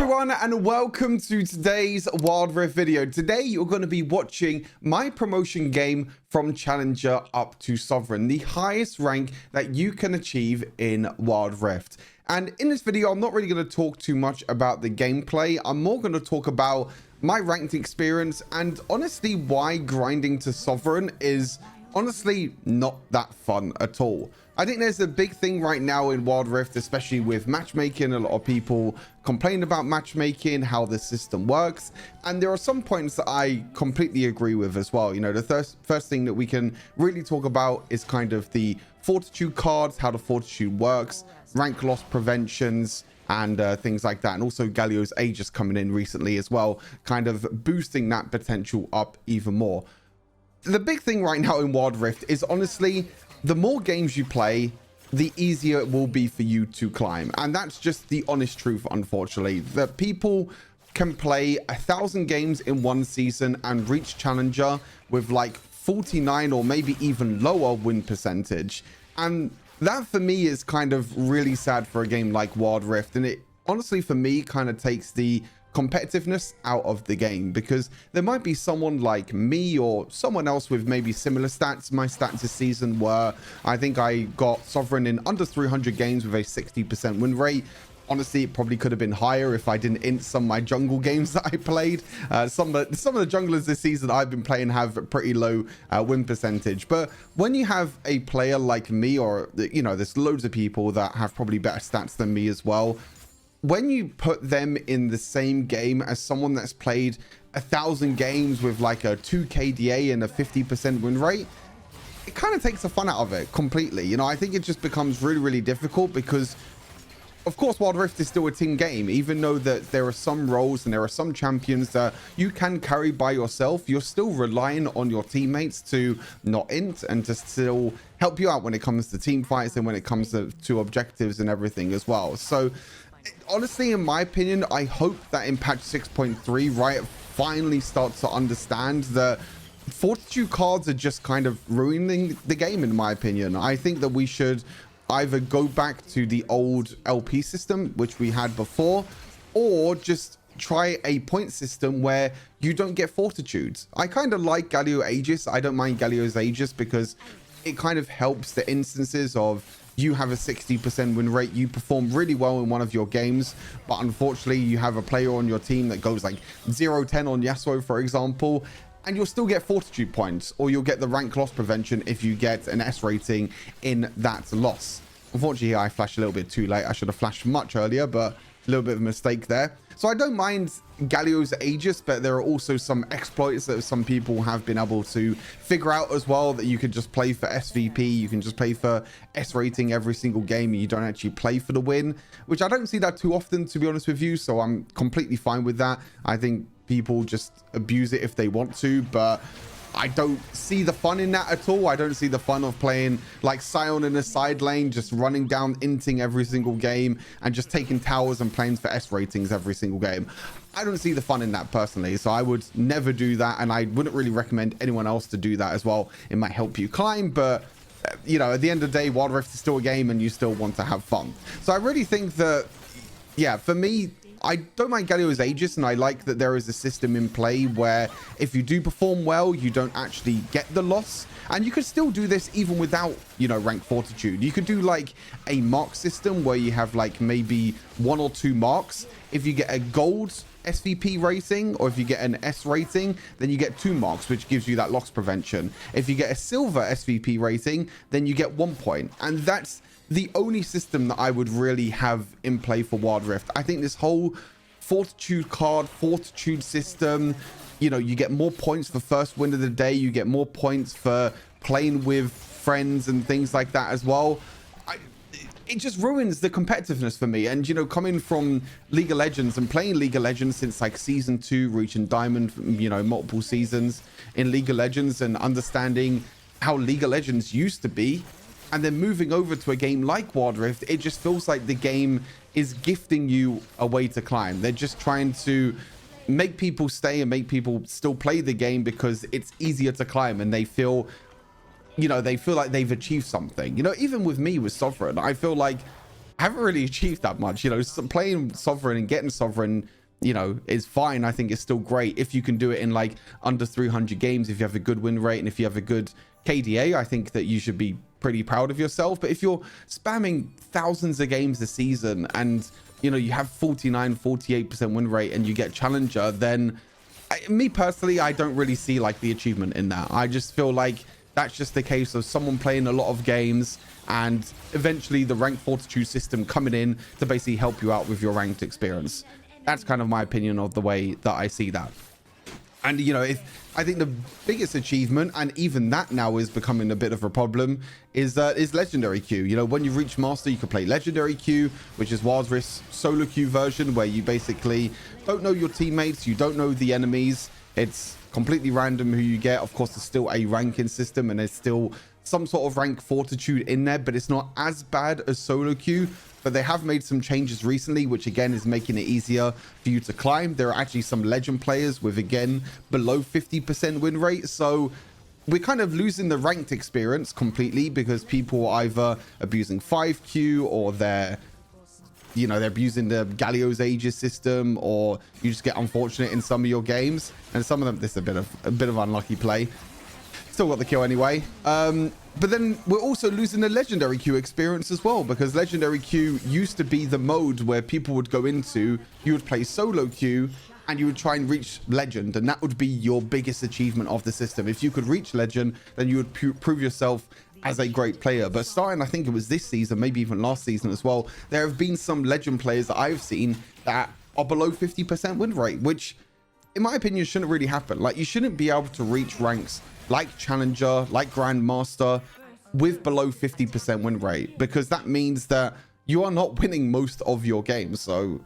everyone, and welcome to today's Wild Rift video. Today you're going to be watching my promotion game from Challenger up to Sovereign, the highest rank that you can achieve in Wild Rift. And in this video I'm not really going to talk too much about the gameplay. I'm more going to talk about my ranked experience and honestly why grinding to Sovereign is honestly not that fun at all. I think there's a big thing right now in Wild Rift, especially with matchmaking. A lot of people complain about matchmaking, how the system works, and there are some points that I completely agree with as well. You know, the first thing that we can really talk about is kind of the Fortitude cards, how the Fortitude works, rank loss preventions, and things like that. And also Galio's Aegis coming in recently as well, kind of boosting that potential up even more. The big thing right now in Wild Rift is honestly, the more games you play, the easier it will be for you to climb. And that's just the honest truth, unfortunately. That people can play 1,000 games in one season and reach Challenger with like 49 or maybe even lower win percentage. And that for me is kind of really sad for a game like Wild Rift. And it honestly, for me, kind of takes the competitiveness out of the game, because there might be someone like me or someone else with maybe similar stats. My stats this season were, I think I got Sovereign in under 300 games with a 60% win rate. Honestly, it probably could have been higher if I didn't int some of my jungle games that I played. Some of the junglers this season I've been playing have a pretty low win percentage. But when you have a player like me, or you know, there's loads of people that have probably better stats than me as well, when you put them in the same game as someone that's played 1,000 games with like a 2 KDA and a 50% win rate, it kind of takes the fun out of it completely. You know, I think it just becomes really, really difficult because, of course, Wild Rift is still a team game. Even though that there are some roles and there are some champions that you can carry by yourself, you're still relying on your teammates to not int and to still help you out when it comes to team fights and when it comes to objectives and everything as well. So honestly, in my opinion, I hope that in patch 6.3 Riot finally starts to understand that Fortitude cards are just kind of ruining the game, in my opinion. I think that we should either go back to the old LP system, which we had before, or just try a point system where you don't get Fortitudes. I kind of like Galio Aegis. I don't mind Galio's Aegis because it kind of helps the instances of you have a 60% win rate, you perform really well in one of your games, but unfortunately you have a player on your team that goes like 0-10 on Yasuo, for example, and you'll still get Fortitude points, or you'll get the rank loss prevention if you get an S rating in that loss. Unfortunately, I flashed a little bit too late. I should have flashed much earlier, but a little bit of a mistake there. So I don't mind Galio's Aegis, but there are also some exploits that some people have been able to figure out as well, that you could just play for SVP, you can just play for S rating every single game, and you don't actually play for the win, which I don't see that too often, to be honest with you. So I'm completely fine with that. I think people just abuse it if they want to, but I don't see the fun in that at all. I don't see the fun of playing like Xayah in a side lane, just running down, inting every single game and just taking towers and playing for S ratings every single game. I don't see the fun in that personally, so I would never do that, and I wouldn't really recommend anyone else to do that as well. It might help you climb, but you know, at the end of the day, Wild Rift is still a game and you still want to have fun. So I really think that, yeah, for me, I don't mind Galio's Aegis, and I like that there is a system in play where if you do perform well, you don't actually get the loss. And you could still do this even without, you know, rank Fortitude. You could do like a mark system where you have like maybe 1 or 2 marks. If you get a gold SVP rating, or if you get an S rating, then you get 2 marks, which gives you that loss prevention. If you get a silver SVP rating, then you get 1 point. And that's the only system that I would really have in play for Wild Rift. I think this whole Fortitude card, Fortitude system, you know, you get more points for first win of the day, you get more points for playing with friends and things like that as well. It just ruins the competitiveness for me. And, you know, coming from League of Legends and playing League of Legends since like season 2, reaching Diamond, you know, multiple seasons in League of Legends, and understanding how League of Legends used to be, and then moving over to a game like Wild Rift, it just feels like the game is gifting you a way to climb. They're just trying to make people stay and make people still play the game because it's easier to climb, and they feel, you know, they feel like they've achieved something. You know, even with me with Sovereign, I feel like I haven't really achieved that much. You know, playing Sovereign and getting Sovereign, you know, is fine. I think it's still great if you can do it in like under 300 games, if you have a good win rate and if you have a good KDA. I think that you should be pretty proud of yourself. But if you're spamming thousands of games a season and, you know, you have 48% win rate and you get Challenger, then me personally, I don't really see like the achievement in that. I just feel like that's just the case of someone playing a lot of games and eventually the ranked Fortitude system coming in to basically help you out with your ranked experience. That's kind of my opinion of the way that I see that. And, you know, I think the biggest achievement, and even that now is becoming a bit of a problem, is legendary queue. You know, when you reach master, you can play legendary queue, which is Wild Rift's solo queue version, where you basically don't know your teammates, you don't know the enemies. It's completely random who you get. Of course, there's still a ranking system and there's still some sort of rank Fortitude in there, but it's not as bad as solo queue. But they have made some changes recently, which again is making it easier for you to climb. There are actually some legend players with, again, below 50% win rate. So we're kind of losing the ranked experience completely because people are either abusing 5Q or they're abusing the Galio's Aegis system, or you just get unfortunate in some of your games. And some of them, this is a bit of unlucky play. Still got the kill anyway. But then we're also losing the legendary queue experience as well, because legendary queue used to be the mode where people would go into, you would play solo queue and you would try and reach legend, and that would be your biggest achievement of the system. If you could reach legend, then you would prove yourself as a great player. But starting, I think it was this season, maybe even last season as well, there have been some legend players that I've seen that are below 50% win rate, which in my opinion shouldn't really happen. Like, you shouldn't be able to reach ranks like Challenger, like Grandmaster with below 50% win rate, because that means that you are not winning most of your games. So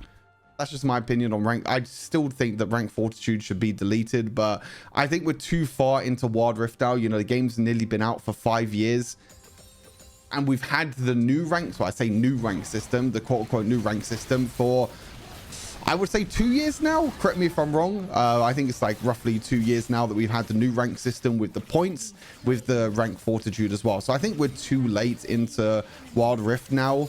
that's just my opinion on rank. I still think that rank Fortitude should be deleted, but I think we're too far into Wild Rift now. You know, the game's nearly been out for 5 years and we've had the new rank, so I say new rank system, the quote unquote new rank system, for I would say 2 years now. Correct me if I'm wrong. I think it's like roughly 2 years now that we've had the new rank system with the points, with the rank Fortitude as well. So I think we're too late into Wild Rift now,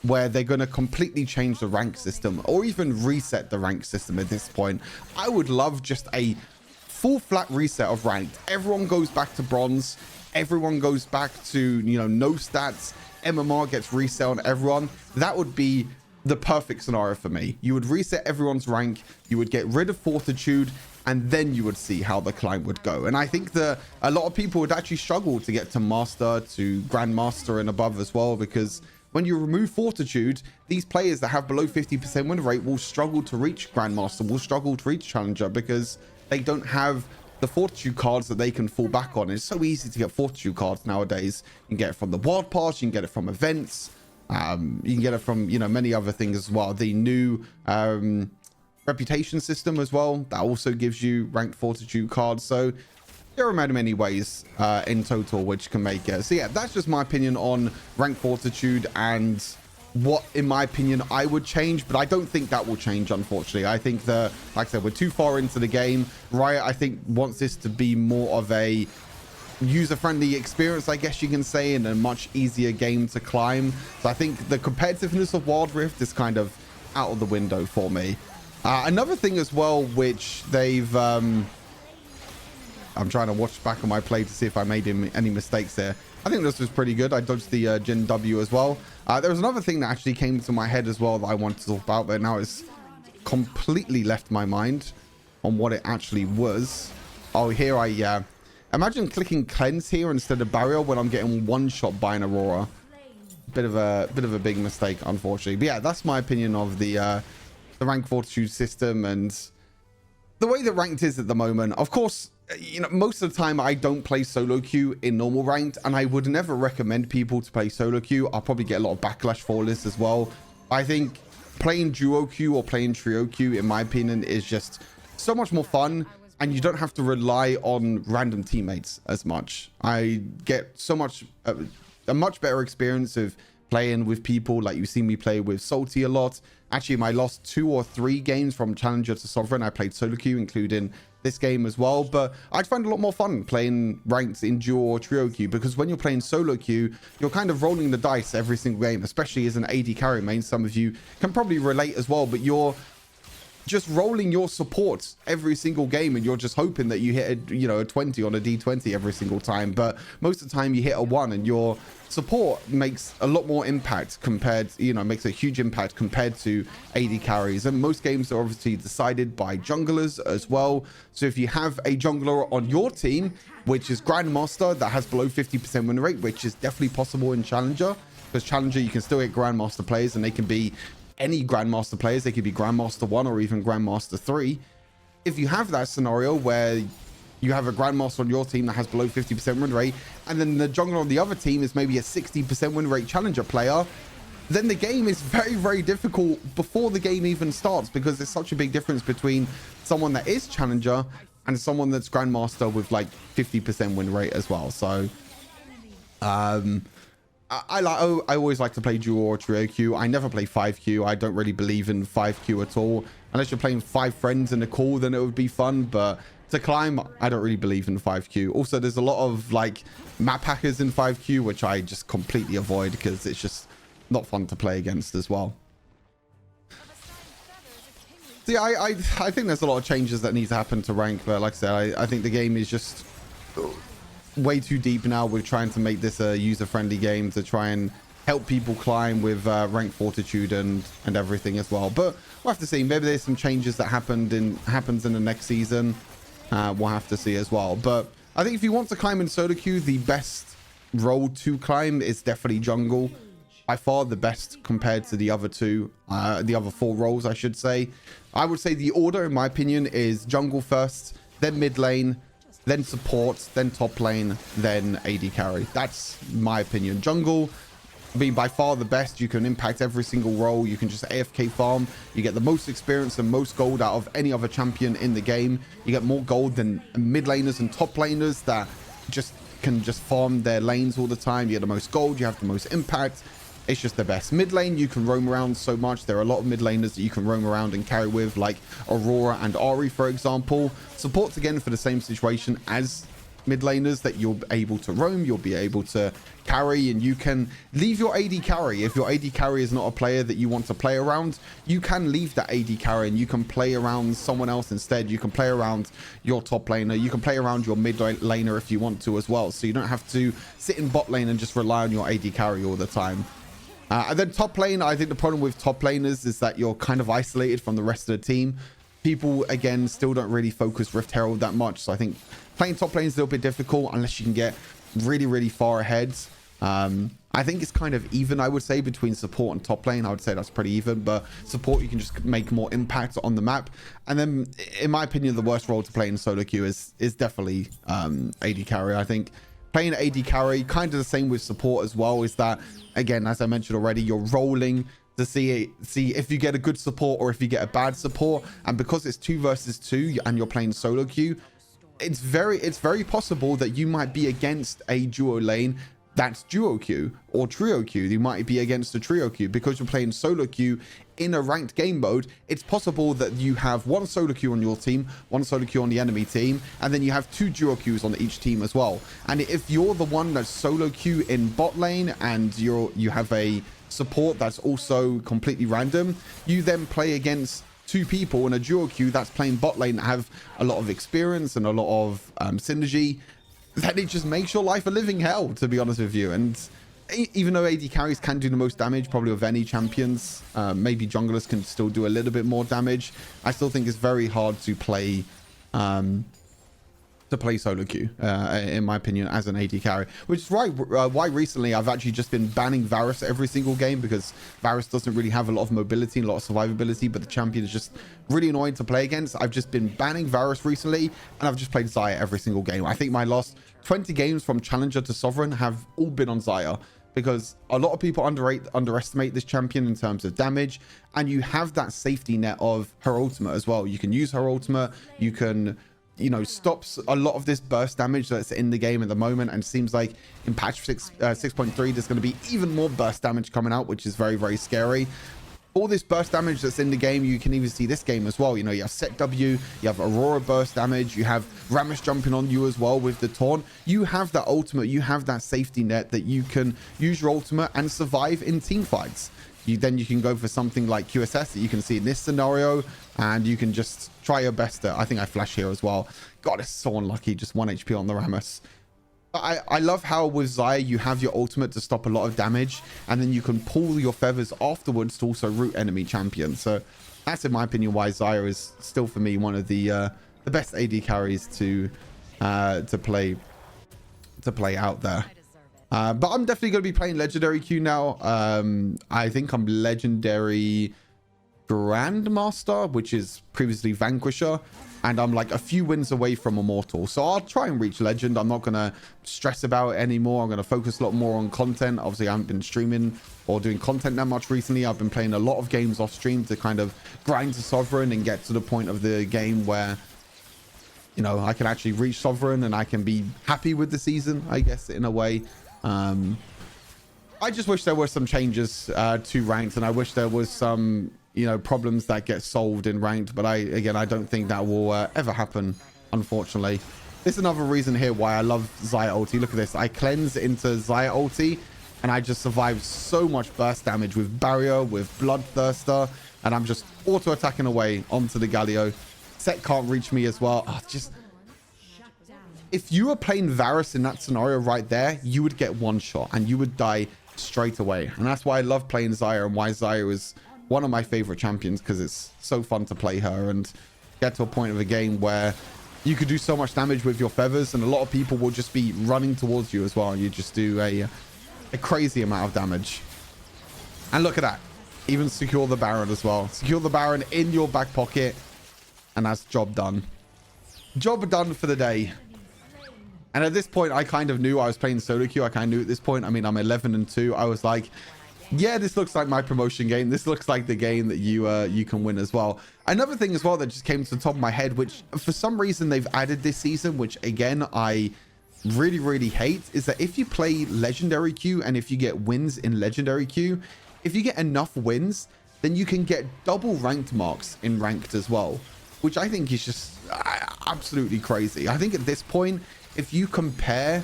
where they're going to completely change the rank system or even reset the rank system at this point. I would love just a full flat reset of ranked. Everyone goes back to bronze. Everyone goes back to, you know, no stats. MMR gets reset on everyone. That would be the perfect scenario for me. You would reset everyone's rank, you would get rid of Fortitude, and then you would see how the climb would go. And I think that a lot of people would actually struggle to get to Master, to Grandmaster and above as well, because when you remove Fortitude, these players that have below 50% win rate will struggle to reach Grandmaster, will struggle to reach Challenger, because they don't have the Fortitude cards that they can fall back on. It's so easy to get Fortitude cards nowadays. You can get it from the Wild Pass, you can get it from events, you can get it from, you know, many other things as well. The new reputation system as well, that also gives you ranked Fortitude cards. So there are many ways in total which can make it. So yeah, that's just my opinion on ranked Fortitude and what, in my opinion, I would change. But I don't think that will change, unfortunately. I think that, like I said, we're too far into the game. Riot, I think, wants this to be more of a user-friendly experience, I guess you can say, and a much easier game to climb. So I think the competitiveness of Wild Rift is kind of out of the window for me. Another thing as well, which they've I'm trying to watch back on my play to see if I made any mistakes there. I think this was pretty good. I dodged the Gen W as well. There was another thing that actually came to my head as well that I wanted to talk about, but now it's completely left my mind on what it actually was. Oh, here I imagine clicking cleanse here instead of barrier when I'm getting one shot by an Aurora. Bit of a big mistake, unfortunately. But yeah, that's my opinion of the rank Fortitude system and the way that ranked is at the moment. Of course, you know, most of the time I don't play solo queue in normal ranked, and I would never recommend people to play solo queue. I'll probably get a lot of backlash for this as well. I think playing duo queue or playing trio queue, in my opinion, is just so much more fun, and you don't have to rely on random teammates as much. I get so much a much better experience of playing with people. Like, you see me play with Salty a lot. Actually, my last 2 or 3 games from Challenger to Sovereign, I played solo queue, including this game as well. But I'd find a lot more fun playing ranked in duo or trio queue, because when you're playing solo queue, you're kind of rolling the dice every single game, especially as an AD carry main. Some of you can probably relate as well, but you're just rolling your support every single game, and you're just hoping that you hit a 20 on a D20 every single time. But most of the time you hit a 1, and your support makes a lot more impact compared, makes a huge impact compared to AD carries. And most games are obviously decided by junglers as well. So if you have a jungler on your team, which is Grandmaster, that has below 50% win rate, which is definitely possible in Challenger, because Challenger, you can still get Grandmaster players, and they can be any Grandmaster players. They could be Grandmaster 1 or even Grandmaster 3. If you have that scenario where you have a Grandmaster on your team that has below 50% win rate, and then the jungler on the other team is maybe a 60% win rate Challenger player, then the game is very, very difficult before the game even starts, because there's such a big difference between someone that is Challenger and someone that's Grandmaster with like 50% win rate as well. So I always like to play duo or trio queue. I never play 5 queue. I don't really believe in 5 queue at all. Unless you're playing 5 friends in a call, then it would be fun. But to climb, I don't really believe in 5 queue. Also, there's a lot of like map hackers in 5 queue, which I just completely avoid, because it's just not fun to play against as well. See, I think there's a lot of changes that need to happen to rank. But like I said, I think the game is just way too deep now. We're trying to make this a user-friendly game to try and help people climb with rank Fortitude and everything as well. But we'll have to see. Maybe there's some changes that happens in the next season. We'll have to see as well. But I think if you want to climb in solo queue, the best role to climb is definitely jungle. By far the best compared to the other 4 roles, I should say. I would say the order, in my opinion, is jungle first, then mid lane, then support, then top lane, then AD carry. That's my opinion. Jungle being by far the best. You can impact every single role. You can just AFK farm. You get the most experience and most gold out of any other champion in the game. You get more gold than mid laners and top laners that can farm their lanes all the time. You get the most gold. You have the most impact. It's just the best. Mid lane, you can roam around so much. There are a lot of mid laners that you can roam around and carry with, like Aurora and Ari, for example. Support's again for the same situation as mid laners, that you'll be able to roam, you'll be able to carry, and you can leave your AD carry. If your AD carry is not a player that you want to play around, you can leave that AD carry and you can play around someone else instead. You can play around your top laner, you can play around your mid laner if you want to as well, so you don't have to sit in bot lane and just rely on your AD carry all the time. And then top lane, I think the problem with top laners is that you're kind of isolated from the rest of the team. People, again, still don't really focus Rift Herald that much. So I think playing top lane is a little bit difficult unless you can get really, really far ahead. I think it's kind of even, I would say, between support and top lane. I would say that's pretty even. But support, you can just make more impact on the map. And then, in my opinion, the worst role to play in solo queue is definitely AD carry. I think playing AD carry, kind of the same with support as well, is that, again, as I mentioned already, you're rolling to see if you get a good support or if you get a bad support. And because it's 2 versus 2 and you're playing solo queue, it's very possible that you might be against a duo lane that's duo queue or trio queue. You might be against a trio queue because you're playing solo queue in a ranked game mode. It's possible that you have 1 solo queue on your team, 1 solo queue on the enemy team, and then you have 2 duo queues on each team as well. And if you're the one that's solo queue in bot lane and you have a support that's also completely random, you then play against 2 people in a duo queue that's playing bot lane that have a lot of experience and a lot of synergy, then it just makes your life a living hell, to be honest with you. And even though AD carries can do the most damage probably of any champions, maybe junglers can still do a little bit more damage, I still think it's very hard to play solo queue, in my opinion, as an AD carry. Which is why recently I've actually just been banning Varus every single game, because Varus doesn't really have a lot of mobility and a lot of survivability, but the champion is just really annoying to play against. I've just been banning Varus recently, and I've just played Xayah every single game. I think my last 20 games from Challenger to Sovereign have all been on Xayah, because a lot of people underestimate this champion in terms of damage, and you have that safety net of her ultimate as well. You can use her ultimate, you can you know, stops a lot of this burst damage that's in the game at the moment. And it seems like in patch 6.3 there's going to be even more burst damage coming out, which is very, very scary. All this burst damage that's in the game, you can even see this game as well. You know, you have Set W, you have Aurora burst damage, you have Rammus jumping on you as well with the taunt. You have that ultimate, you have that safety net that you can use your ultimate and survive in team fights. Then you can go for something like QSS that you can see in this scenario, and you can just try your best to, I think I flash here as well. God, it's so unlucky, just 1 HP on the Rammus. I love how with Xayah you have your ultimate to stop a lot of damage, and then you can pull your feathers afterwards to also root enemy champions. So that's, in my opinion, why Xayah is still for me one of the best AD carries to play out there. But I'm definitely going to be playing Legendary Q now. I think I'm Legendary Grandmaster, which is previously Vanquisher, and I'm like a few wins away from Immortal. So I'll try and reach Legend. I'm not going to stress about it anymore. I'm going to focus a lot more on content. Obviously, I haven't been streaming or doing content that much recently. I've been playing a lot of games off stream to kind of grind to Sovereign and get to the point of the game where, you know, I can actually reach Sovereign and I can be happy with the season, I guess, in a way. I just wish there were some changes to ranked, and I wish there was some, you know, problems that get solved in ranked. But I don't think that will ever happen, unfortunately. This is another reason here why I love Xayah ulti. Look at this. I cleanse into Xayah ulti, and I just survive so much burst damage with Barrier, with Bloodthirster, and I'm just auto-attacking away onto the Galio. Set can't reach me as well. Oh, just... If you were playing Varus in that scenario right there, you would get one shot and you would die straight away. And that's why I love playing Xayah, and why Xayah is one of my favorite champions, because it's so fun to play her and get to a point of a game where you could do so much damage with your feathers, and a lot of people will just be running towards you as well, and you just do a crazy amount of damage. And look at that. Even secure the Baron as well. Secure the Baron in your back pocket, and that's job done. Job done for the day. And at this point, I kind of knew I was playing solo queue. I kind of knew at this point. I mean, I'm 11-2. I was like, yeah, this looks like my promotion game. This looks like the game that you can win as well. Another thing as well that just came to the top of my head, which for some reason they've added this season, which again, I really, really hate, is that if you play Legendary Queue and if you get wins in Legendary Queue, if you get enough wins, then you can get double ranked marks in ranked as well, which I think is just absolutely crazy. I think at this point, if you compare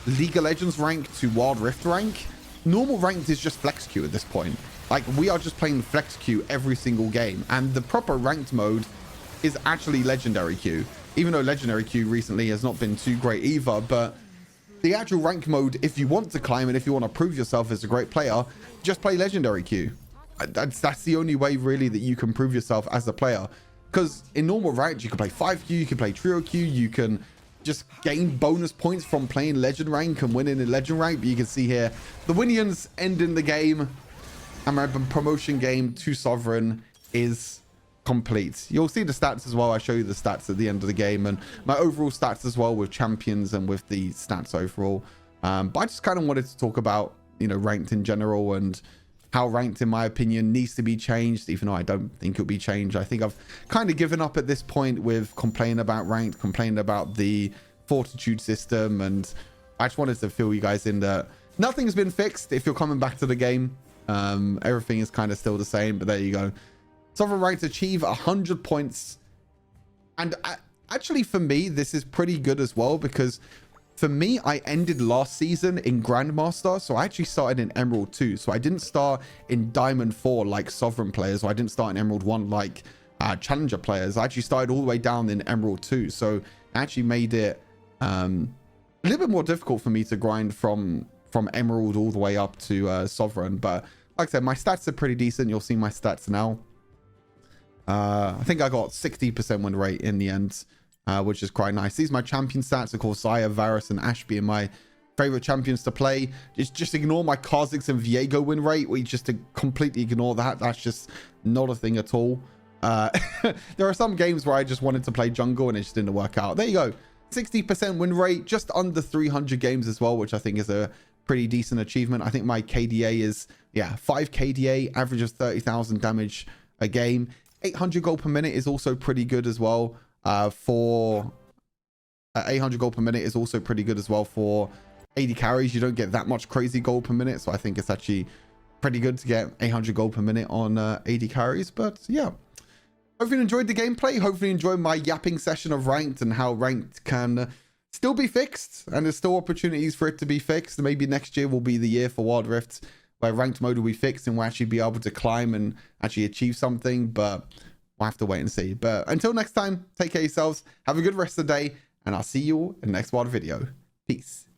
League of Legends rank to Wild Rift rank, normal ranked is just flex queue at this point. Like, we are just playing flex queue every single game, and the proper ranked mode is actually Legendary queue, even though Legendary queue recently has not been too great either. But the actual rank mode, if you want to climb and if you want to prove yourself as a great player, just play Legendary queue. That's the only way really that you can prove yourself as a player, because in normal ranked you can play 5Q, you can play trio queue, you can just gain bonus points from playing legend rank and winning in legend rank. But you can see here the Winions ending the game, and my promotion game to Sovereign is complete. You'll see the stats as well. I show you the stats at the end of the game, and my overall stats as well with champions and with the stats overall. But I just kind of wanted to talk about, you know, ranked in general, and how ranked, in my opinion, needs to be changed, even though I don't think it'll be changed. I think I've kind of given up at this point with complaining about ranked, complaining about the Fortitude system, and I just wanted to fill you guys in that nothing's been fixed. If you're coming back to the game, everything is kind of still the same, but there you go. Sovereign ranked achieve 100 points. And actually, for me, this is pretty good as well, because for me, I ended last season in Grandmaster, so I actually started in Emerald 2. So I didn't start in Diamond 4 like Sovereign players, or I didn't start in Emerald 1 like Challenger players. I actually started all the way down in Emerald 2. So it actually made it a little bit more difficult for me to grind from Emerald all the way up to Sovereign. But like I said, my stats are pretty decent. You'll see my stats now. I think I got 60% win rate in the end, which is quite nice. These are my champion stats. Of course, Xayah, Varus, and Ashby are my favorite champions to play. Just ignore my Kha'Zix and Viego win rate. We just to completely ignore that. That's just not a thing at all. There are some games where I just wanted to play jungle and it just didn't work out. There you go. 60% win rate, just under 300 games as well, which I think is a pretty decent achievement. I think my KDA is, yeah, 5 KDA, average of 30,000 damage a game. 800 gold per minute is also pretty good as well. For 800 gold per minute is also pretty good as well. For 80 carries, you don't get that much crazy gold per minute, so I think it's actually pretty good to get 800 gold per minute on 80 carries. But yeah, hopefully you enjoyed the gameplay. Hopefully you enjoyed my yapping session of ranked and how ranked can still be fixed, and there's still opportunities for it to be fixed. Maybe next year will be the year for Wild Rift where ranked mode will be fixed and we'll actually be able to climb and actually achieve something, but we'll have to wait and see. But until next time, take care of yourselves, have a good rest of the day, and I'll see you all in the next Wild video. Peace.